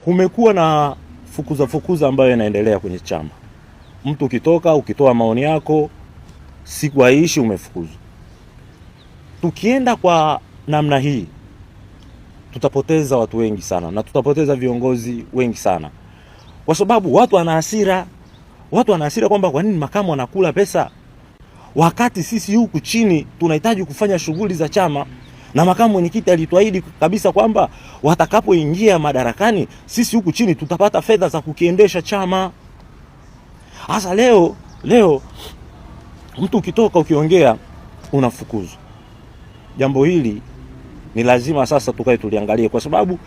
Kumekuwa na fukuza ambayo inaendelea kwenye chama. Mtu ukitoa maoni yako, siku haishi umefukuzwa. Tukienda kwa namna hii, tutapoteza watu wengi sana na tutapoteza viongozi wengi sana. Kwa sababu watu wana hasira. Watu wana hasira kwamba kwa nini makamu anakula pesa? Wakati sisi huku chini tunahitaji kufanya shughuli za chama, na makamu mwenyekiti alituahidi kabisa kwamba watakapoingia madarakani sisi huku chini tutapata fedha za kukiendesha chama. Hasa leo mtu ukitoka ukiongea unafukuzwa. Jambo hili ni lazima sasa tukae tuliangalie, kwa sababu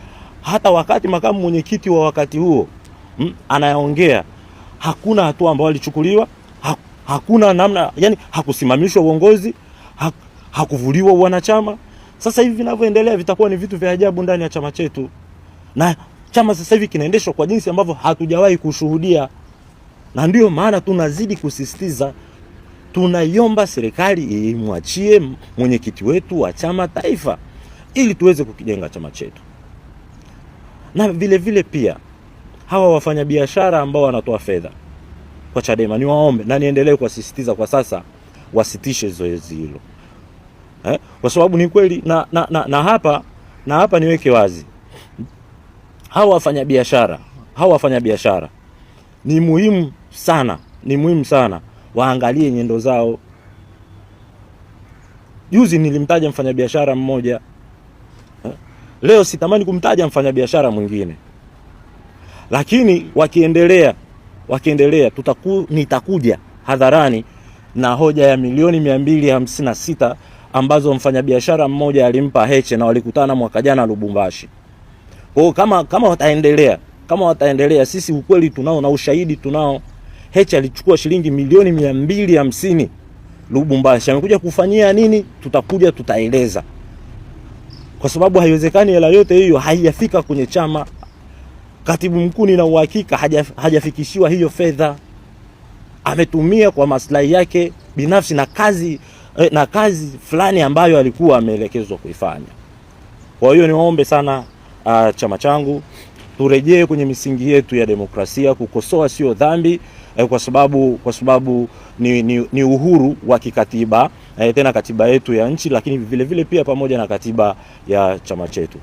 hata wakati makamu mwenyekiti wa wakati huo anaongea, hakuna hatua ambayo alichukuliwa, hakuna namna, yani hakusimamishwa uongozi, hakuvuliwa wanachama. Sasa hivi vinavyoendelea vitakuwa ni vitu vya ajabu ndani ya chama chetu. Na chama sasa hivi kinaendeshwa kwa jinsi ambavyo hatujawahi kushuhudia. Na ndio maana tunazidi kusisitiza, tunaiomba serikali imwachie mwenyekiti wetu wa chama taifa ili tuweze kukijenga chama chetu. Na vile pia hawa wafanyabiashara ambao wanatoa fedha kwa Chadema, niwaombe na niendelee kuwasisitiza kwa sasa wasitishe zoezi hilo. Kwa sababu ni kweli na hapa niweke wazi, hawa wafanyabiashara ni muhimu sana waangalie nyendo zao. Juzi nilimtaja mfanyabiashara mmoja, leo sitamani kumtaja mfanyabiashara mwingine, lakini wakiendelea nitakuja hadharani na hoja ya milioni 256 ambazo mfanyabiashara mmoja alimpa Heche na walikutana mwaka jana Lubumbashi. Kwa hiyo kama wataendelea, sisi ukweli tunao na ushahidi tunao. Heche alichukua shilingi milioni 250 Lubumbashi. Amekuja kufanyia nini? Tutaeleza. Kwa sababu haiwezekani hela yote hiyo haijafika kwenye chama. Katibu mkuu na uhakika hajafikishiwa hiyo fedha. Ametumia kwa maslahi yake binafsi na kazi fulani ambayo alikuwa ameelekezwa kuifanya. Kwa hiyo niwaombe sana chama changu, turejee kwenye misingi yetu ya demokrasia. Kukosoa sio dhambi, kwa sababu ni uhuru wa kikatiba, tena katiba yetu ya nchi, lakini vile pia pamoja na katiba ya chama chetu.